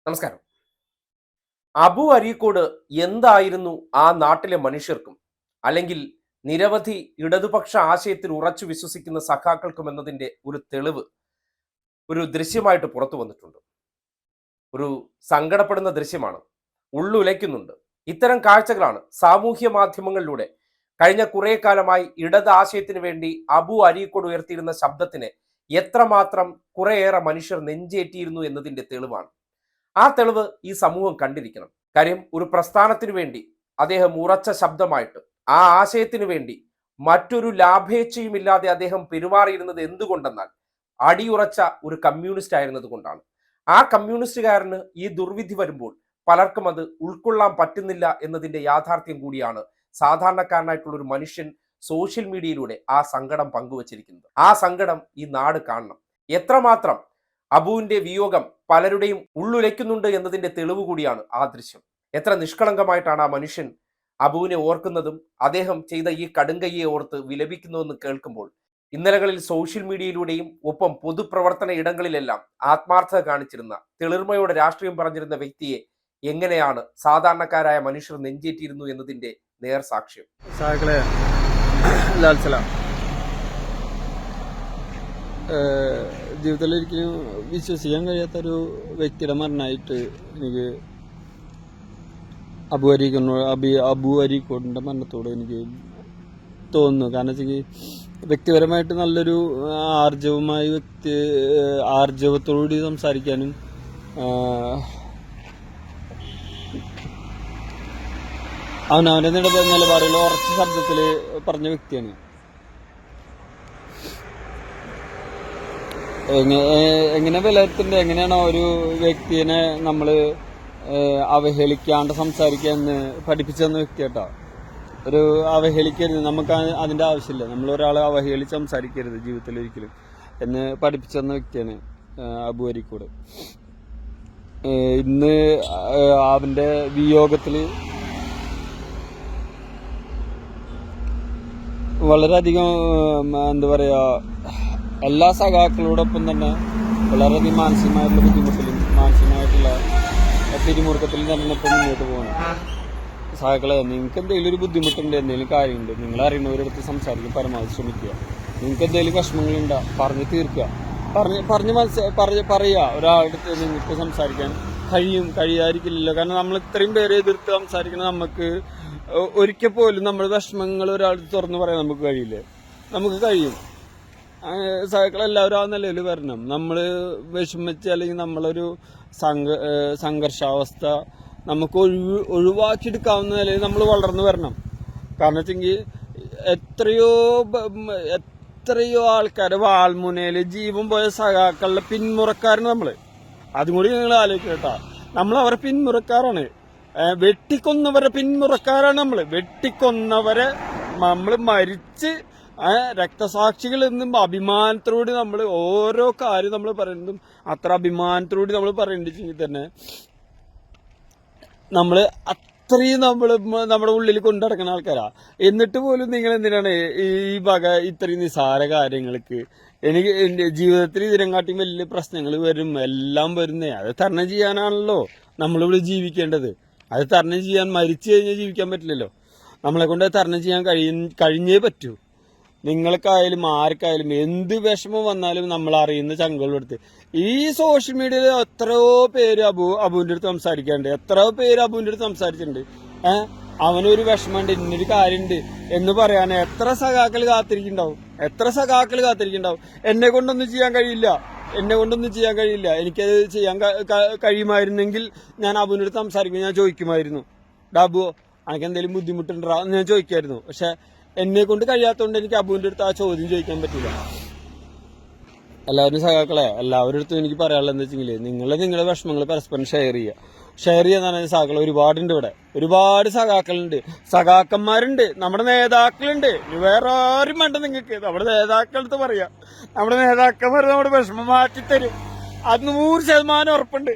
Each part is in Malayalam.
നമസ്കാരം. അബു അരീക്കോട് എന്തായിരുന്നു ആ നാട്ടിലെ മനുഷ്യർക്കും അല്ലെങ്കിൽ നിരവധി ഇടതുപക്ഷ ആശയത്തിൽ ഉറച്ചു വിശ്വസിക്കുന്ന സഖാക്കൾക്കും എന്നതിൻ്റെ ഒരു തെളിവ് ഒരു ദൃശ്യമായിട്ട് പുറത്തു വന്നിട്ടുണ്ട്. ഒരു സങ്കടപ്പെടുന്ന ദൃശ്യമാണ്, ഉള്ളുലയ്ക്കുന്നുണ്ട്. ഇത്തരം കാഴ്ചകളാണ് സാമൂഹ്യ മാധ്യമങ്ങളിലൂടെ കഴിഞ്ഞ കുറേ കാലമായി ഇടത് ആശയത്തിന് വേണ്ടി അബു അരീക്കോട് ഉയർത്തിയിരുന്ന ശബ്ദത്തിന് എത്രമാത്രം കുറേയേറെ മനുഷ്യർ നെഞ്ചേറ്റിയിരുന്നു എന്നതിൻ്റെ തെളിവാണ്. ആ തെളിവ് ഈ സമൂഹം കണ്ടിരിക്കണം. കാര്യം, ഒരു പ്രസ്ഥാനത്തിനു വേണ്ടി അദ്ദേഹം ഉറച്ച ശബ്ദമായിട്ട് ആ ആശയത്തിന് വേണ്ടി മറ്റൊരു ലാഭേച്ഛയുമില്ലാതെ അദ്ദേഹം പെരുമാറിയിരുന്നത് എന്തുകൊണ്ടെന്നാൽ അടിയുറച്ച ഒരു കമ്മ്യൂണിസ്റ്റ് ആയിരുന്നത് കൊണ്ടാണ്. ആ കമ്മ്യൂണിസ്റ്റുകാരന് ഈ ദുർവിധി വരുമ്പോൾ പലർക്കും അത് ഉൾക്കൊള്ളാൻ പറ്റുന്നില്ല എന്നതിന്റെ യാഥാർത്ഥ്യം കൂടിയാണ് സാധാരണക്കാരനായിട്ടുള്ള ഒരു മനുഷ്യൻ സോഷ്യൽ മീഡിയയിലൂടെ ആ സങ്കടം പങ്കുവച്ചിരിക്കുന്നത്. ആ സങ്കടം ഈ നാട് കാണണം. എത്രമാത്രം അബുവിന്റെ വിയോഗം പലരുടെയും ഉള്ളുലയ്ക്കുന്നുണ്ട് എന്നതിന്റെ തെളിവ് കൂടിയാണ് ആ ദൃശ്യം. എത്ര നിഷ്കളങ്കമായിട്ടാണ് ആ മനുഷ്യൻ അബുവിനെ ഓർക്കുന്നതും അദ്ദേഹം ചെയ്ത ഈ കടുങ്കയ്യെ ഓർത്ത് വിലപിക്കുന്നതെന്ന് കേൾക്കുമ്പോൾ ഇന്നലകളിൽ സോഷ്യൽ മീഡിയയിലൂടെയും ഒപ്പം പൊതുപ്രവർത്തന ഇടങ്ങളിലെല്ലാം ആത്മാർത്ഥത കാണിച്ചിരുന്ന, തെളിർമയോടെ രാഷ്ട്രീയം പറഞ്ഞിരുന്ന വ്യക്തിയെ എങ്ങനെയാണ് സാധാരണക്കാരായ മനുഷ്യർ നെഞ്ചേറ്റിയിരുന്നു എന്നതിന്റെ നേർസാക്ഷ്യം. ജീവിതത്തിൽ ഒരിക്കലും വിശ്വസിക്കാൻ കഴിയാത്തൊരു വ്യക്തിയുടെ മരണമായിട്ട് എനിക്ക് അബു അരീക്കോടിന്റെ മരണത്തോട് എനിക്ക് തോന്നുന്നു. കാരണം വെച്ചെങ്കിൽ വ്യക്തിപരമായിട്ട് നല്ലൊരു ആർജവത്തോടുകൂടി സംസാരിക്കാനും അവനവന്റെ നിലപാടുകൾ ഉറച്ച ശബ്ദത്തിൽ പറഞ്ഞ വ്യക്തിയാണ്. എങ്ങനെ വിലയിരുത്തുന്നത്, എങ്ങനെയാണോ ഒരു വ്യക്തിനെ നമ്മൾ അവഹേളിക്കാണ്ട് സംസാരിക്കുക എന്ന് പഠിപ്പിച്ചു തന്ന വ്യക്തി കേട്ടോ. ഒരു അവഹേളിക്കരുത്, നമുക്ക് അതിൻ്റെ ആവശ്യമില്ല. നമ്മൾ ഒരാളെ അവഹേളിച്ച് സംസാരിക്കരുത് ജീവിതത്തിൽ ഒരിക്കലും എന്ന് പഠിപ്പിച്ചു തന്ന വ്യക്തിയാണ് അബു അരീക്കോട്. ഇന്ന് അവൻ്റെ വിയോഗത്തിൽ വളരെയധികം എന്താ പറയുക, എല്ലാ സഖാക്കളോടൊപ്പം തന്നെ വളരെയധികം മാനസികമായിട്ടുള്ള ബുദ്ധിമുട്ടിലും മാനസികമായിട്ടുള്ള പിരിമുറുക്കത്തിലും തന്നെ ഇപ്പം മുന്നോട്ട് പോകണം. സഖാക്കളെ, നിങ്ങൾക്ക് എന്തെങ്കിലും ഒരു ബുദ്ധിമുട്ടുണ്ട്, എന്തെങ്കിലും കാര്യമുണ്ട്, നിങ്ങൾ അറിയുന്നവരടുത്ത് സംസാരിക്കാൻ പരമാവധി ശ്രമിക്കുക. നിങ്ങൾക്ക് എന്തെങ്കിലും വിഷമങ്ങളുണ്ടോ പറഞ്ഞ് തീർക്കുക, പറയുക. ഒരാളുടെ അടുത്ത് നിങ്ങൾക്ക് സംസാരിക്കാൻ കഴിയാതിരിക്കില്ലല്ലോ. കാരണം നമ്മൾ ഇത്രയും പേരെ എതിർത്ത് സംസാരിക്കണം. നമുക്ക് ഒരിക്കൽ പോലും നമ്മുടെ വിഷമങ്ങൾ ഒരാൾക്ക് തുറന്നു പറയാൻ നമുക്ക് കഴിയില്ലേ? നമുക്ക് കഴിയും. സഖാക്കളെല്ലാവരും ആ നിലയിൽ വരണം. നമ്മൾ വിഷമിച്ച് അല്ലെങ്കിൽ നമ്മളൊരു സംഘർഷാവസ്ഥ നമുക്ക് ഒഴിവാക്കിയെടുക്കാവുന്ന നിലയിൽ നമ്മൾ വളർന്നു വരണം. കാരണം വെച്ചെങ്കിൽ എത്രയോ ആൾക്കാരെ വാൾമുനയിൽ ജീവൻ പോയ സഖാക്കളുടെ പിന്മുറക്കാരാണ് നമ്മൾ. അതും കൂടി നിങ്ങൾ ആലോചിക്കുക കേട്ടോ. നമ്മൾ അവരെ പിന്മുറക്കാരാണ്, വെട്ടിക്കൊന്നവരെ പിന്മുറക്കാരാണ് നമ്മൾ. വെട്ടിക്കൊന്നവരെ നമ്മൾ മരിച്ച് രക്തസാക്ഷികൾ എന്നും അഭിമാനത്തോട് നമ്മൾ ഓരോ കാര്യം നമ്മൾ പറയുന്നതും അത്ര അഭിമാനത്തോട് നമ്മൾ പറയേണ്ടിച്ചെങ്കിൽ തന്നെ നമ്മൾ അത്രയും നമ്മുടെ ഉള്ളിൽ കൊണ്ടു നടക്കുന്ന ആൾക്കാരാ. എന്നിട്ട് പോലും നിങ്ങൾ എന്തിനാണ് ഈ വക ഇത്രയും നിസാര കാര്യങ്ങൾക്ക്? എനിക്ക് എൻ്റെ ജീവിതത്തിൽ ഇതിനെക്കാട്ടിയും വലിയ പ്രശ്നങ്ങൾ വരും, എല്ലാം വരുന്നേ. അത് തരണം ചെയ്യാനാണല്ലോ നമ്മളിവിടെ ജീവിക്കേണ്ടത്. അത് തരണം ചെയ്യാൻ മരിച്ചു കഴിഞ്ഞാൽ ജീവിക്കാൻ പറ്റില്ലല്ലോ. നമ്മളെ കൊണ്ട് തരണം ചെയ്യാൻ കഴിഞ്ഞേ പറ്റൂ. നിങ്ങൾക്കായാലും ആർക്കായാലും എന്ത് വിഷമം വന്നാലും നമ്മൾ അറിയുന്ന ചങ്കുകളെടുത്ത്. ഈ സോഷ്യൽ മീഡിയയിൽ എത്രയോ പേര് അബുവിൻ്റെ അടുത്ത് സംസാരിക്കാറുണ്ട്, എത്രയോ പേര് അബുവിൻ്റെ അടുത്ത് സംസാരിച്ചിട്ടുണ്ട്. അവനൊരു വിഷമമുണ്ട്, ഇന്നൊരു കാര്യമുണ്ട് എന്ന് പറയാൻ എത്ര സഖാക്കൾ കാത്തിരിക്കുന്നുണ്ടാവും, എന്നെ കൊണ്ടൊന്നും ചെയ്യാൻ കഴിയില്ല. എനിക്കത് ചെയ്യാൻ കഴിയുമായിരുന്നെങ്കിൽ ഞാൻ അബുവിൻ്റെ അടുത്ത് സംസാരിക്കും. ഞാൻ ചോദിക്കുമായിരുന്നു, ഡാബുവോ എനിക്ക് എന്തെങ്കിലും ബുദ്ധിമുട്ടുണ്ടോ എന്ന് ഞാൻ ചോദിക്കുമായിരുന്നു. പക്ഷെ എന്നെ കൊണ്ട് കഴിയാത്തതുകൊണ്ട് എനിക്ക് അബുവിൻ്റെ അടുത്ത് ആ ചോദ്യം ചോദിക്കാൻ പറ്റില്ല. എല്ലാവരും സഖാക്കളെ, എല്ലാവരുടെ അടുത്തും എനിക്ക് പറയാനുള്ളത് എന്താ വെച്ചെങ്കിൽ നിങ്ങളുടെ വിഷമങ്ങൾ പരസ്പരം ഷെയർ ചെയ്യാന്ന് പറഞ്ഞ സഖാക്കൾ ഒരുപാടുണ്ട്. ഇവിടെ ഒരുപാട് സഖാക്കളുണ്ട്, സഖാക്കന്മാരുണ്ട്, നമ്മുടെ നേതാക്കളുണ്ട്. വേറെ ആരും വേണ്ട നിങ്ങൾക്ക്. നമ്മുടെ നേതാക്കളടുത്ത് പറയാം, നമ്മുടെ നേതാക്കന്മാർ നമ്മുടെ വിഷമം മാറ്റിത്തരും. അത് 100% ഉറപ്പുണ്ട്.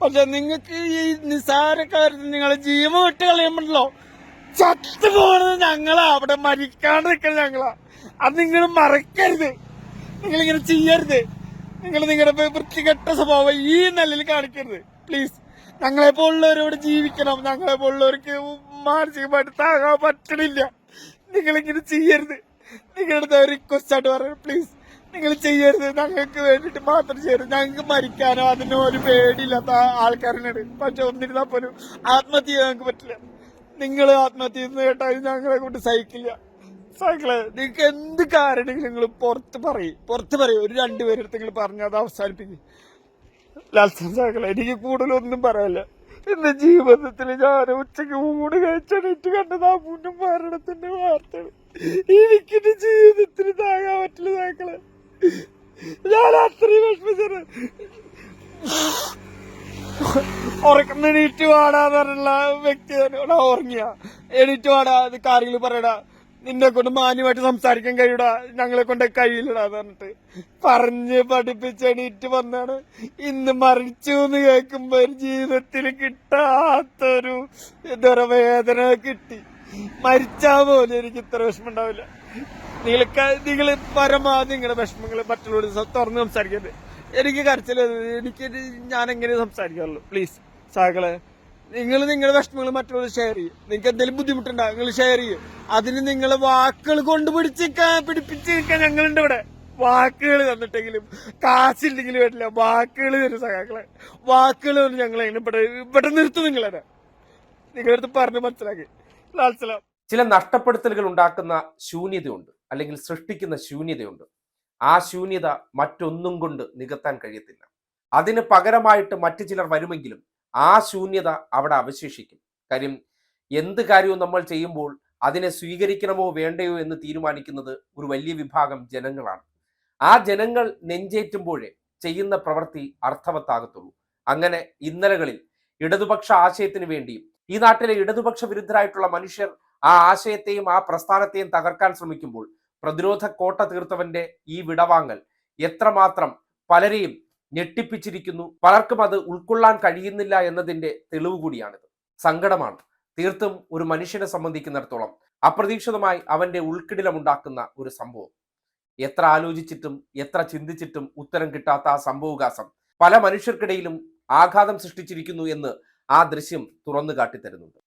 പക്ഷെ നിങ്ങൾക്ക് ഈ നിസാര കാര്യത്തിൽ നിങ്ങളെ ജീവൻ വിട്ട് കളയുമ്പോഴല്ലോ ചത്തു പോണത് ഞങ്ങളാ, അവിടെ മരിക്കാണ്ട് നിൽക്കുന്നത് ഞങ്ങളാ. അത് നിങ്ങൾ മറക്കരുത്, നിങ്ങളിങ്ങനെ ചെയ്യരുത്. നിങ്ങൾ നിങ്ങളുടെ വൃത്തികെട്ട സ്വഭാവം ഈ നിലയിൽ കാണിക്കരുത് പ്ലീസ്. ഞങ്ങളെ പോലുള്ളവരോട് ജീവിക്കണം. ഞങ്ങളെ പോലുള്ളവർക്ക് മാനസികമായിട്ട് താങ്ങാൻ പറ്റണില്ല. നിങ്ങളിങ്ങനെ ചെയ്യരുത്. നിങ്ങളുടെ റിക്വസ്റ്റ് ആയിട്ട് പറയാം, പ്ലീസ് നിങ്ങൾ ചെയ്യരുത്. ഞങ്ങൾക്ക് വേണ്ടിയിട്ട് മാത്രം ചെയ്യരുത്. ഞങ്ങൾക്ക് മരിക്കാനോ അതിനോ ഒരു പേടിയില്ലാത്ത ആൾക്കാരനാണ്. പക്ഷെ ഒന്നിരുന്നാൽ പോലും ആത്മഹത്യ ചെയ്യാൻ ഞങ്ങൾക്ക് പറ്റില്ല. നിങ്ങൾ ആത്മഹത്യ ചെയ്യുന്ന കേട്ടാൽ ഞങ്ങളെ കൊണ്ട് സഹിക്കില്ല. സഹിക്കില്ല. നിങ്ങൾക്ക് എന്ത് കാരണം നിങ്ങൾ പുറത്ത് പറയും. ഒരു 2 പേരെടുത്ത് നിങ്ങൾ പറഞ്ഞ് അത് അവസാനിപ്പിക്കും. ലാൽസൻ സഹിക്കില്ല. എനിക്ക് കൂടുതലൊന്നും പറയാനില്ല. എന്റെ ജീവിതത്തിൽ ഞാൻ ഉച്ചയ്ക്ക് ഊണ് കഴിച്ചിട്ട് കണ്ടത് ആ മുന്നും മരണത്തിന്റെ വാർത്തകൾ. എനിക്കെന്റെ ജീവിതത്തിൽ താങ്ങാൻ പറ്റില്ല സഹിക്കില്ല. ഞാൻ അത്രയും വിഷമിച്ചത്. ഉറക്കം എണീറ്റ് വാടാന്ന് പറഞ്ഞുള്ള വ്യക്തിയാണ്. ഉറങ്ങിയ എണീറ്റ് വാടാ, ഇത് കാര്യങ്ങൾ പറയടാ, നിന്നെ കൊണ്ട് മാന്യമായിട്ട് സംസാരിക്കാൻ കഴിയൂടാ, ഞങ്ങളെ കൊണ്ട് കഴിയില്ലടാന്ന് പറഞ്ഞിട്ട് പറഞ്ഞ് പഠിപ്പിച്ച് എണീറ്റ് വന്നാണ്. ഇന്ന് മരിച്ചു എന്ന് കേൾക്കുമ്പോ ജീവിതത്തിൽ കിട്ടാത്തൊരു എന്താ പറയുക വേദന കിട്ടി. മരിച്ചാ പോലും എനിക്ക് ഇത്ര വിഷമം ഉണ്ടാവില്ല. നിങ്ങൾ പരമാവധി നിങ്ങളുടെ വിഷമങ്ങൾ മറ്റുള്ളവരോട് തുറന്ന് സംസാരിക്കരുത്. എനിക്ക് കരച്ചില്ല. ഞാൻ എങ്ങനെ സംസാരിക്കാറുള്ളൂ. പ്ലീസ് സഹകളെ, നിങ്ങൾ നിങ്ങളുടെ വിഷമങ്ങൾ മറ്റുള്ളവർ ഷെയർ ചെയ്യും. നിങ്ങൾക്ക് എന്തെങ്കിലും ബുദ്ധിമുട്ടുണ്ടാകും, നിങ്ങൾ ഷെയർ ചെയ്യും. അതിന് നിങ്ങളെ വാക്കുകൾ കൊണ്ട് പിടിപ്പിച്ച് നിൽക്കാൻ ഞങ്ങളുണ്ട് ഇവിടെ. വാക്കുകൾ തന്നിട്ടെങ്കിലും കാശില്ലെങ്കിലും വരില്ല, വാക്കുകൾ തരും സഹാക്കളെ. വാക്കുകൾ കൊണ്ട് ഞങ്ങൾ എങ്ങനെ ഇവിടെ നിർത്തും. നിങ്ങളെ നിങ്ങളടുത്ത് പറഞ്ഞ് മനസ്സിലാക്കി. ലാൽസലാം. ചില നഷ്ടപ്പെടുത്തലുകൾ ഉണ്ടാക്കുന്ന ശൂന്യതയുണ്ട്, അല്ലെങ്കിൽ സൃഷ്ടിക്കുന്ന ശൂന്യതയുണ്ട്. ആ ശൂന്യത മറ്റൊന്നും കൊണ്ട് നികത്താൻ കഴിയത്തില്ല. അതിന് പകരമായിട്ട് മറ്റു ചിലർ വരുമെങ്കിലും ആ ശൂന്യത അവിടെ അവശേഷിക്കും. കാര്യം എന്ത് കാര്യവും നമ്മൾ ചെയ്യുമ്പോൾ അതിനെ സ്വീകരിക്കണമോ വേണ്ടയോ എന്ന് തീരുമാനിക്കുന്നത് ഒരു വലിയ വിഭാഗം ജനങ്ങളാണ്. ആ ജനങ്ങൾ നെഞ്ചേറ്റുമ്പോഴേ ചെയ്യുന്ന പ്രവൃത്തി അർത്ഥവത്താകത്തുള്ളൂ. അങ്ങനെ ഇന്നലകളിൽ ഇടതുപക്ഷ ആശയത്തിന് വേണ്ടിയും ഈ നാട്ടിലെ ഇടതുപക്ഷ വിരുദ്ധരായിട്ടുള്ള മനുഷ്യർ ആ ആശയത്തെയും ആ പ്രസ്ഥാനത്തെയും തകർക്കാൻ ശ്രമിക്കുമ്പോൾ പ്രതിരോധ കോട്ട തീർത്തവന്റെ ഈ വിടവാങ്ങൽ എത്രമാത്രം പലരെയും ഞെട്ടിപ്പിച്ചിരിക്കുന്നു, പലർക്കും അത് ഉൾക്കൊള്ളാൻ കഴിയുന്നില്ല എന്നതിന്റെ തെളിവ് കൂടിയാണിത്. സങ്കടമാണ്. തീർത്തും ഒരു മനുഷ്യനെ സംബന്ധിക്കുന്നിടത്തോളം അപ്രതീക്ഷിതമായി അവന്റെ ഉൾക്കിടിലമുണ്ടാക്കുന്ന ഒരു സംഭവം. എത്ര ആലോചിച്ചിട്ടും എത്ര ചിന്തിച്ചിട്ടും ഉത്തരം കിട്ടാത്ത ആ സംഭവവികാസം പല മനുഷ്യർക്കിടയിലും ആഘാതം സൃഷ്ടിച്ചിരിക്കുന്നു എന്ന് ആ ദൃശ്യം തുറന്നു കാട്ടിത്തരുന്നുണ്ട്.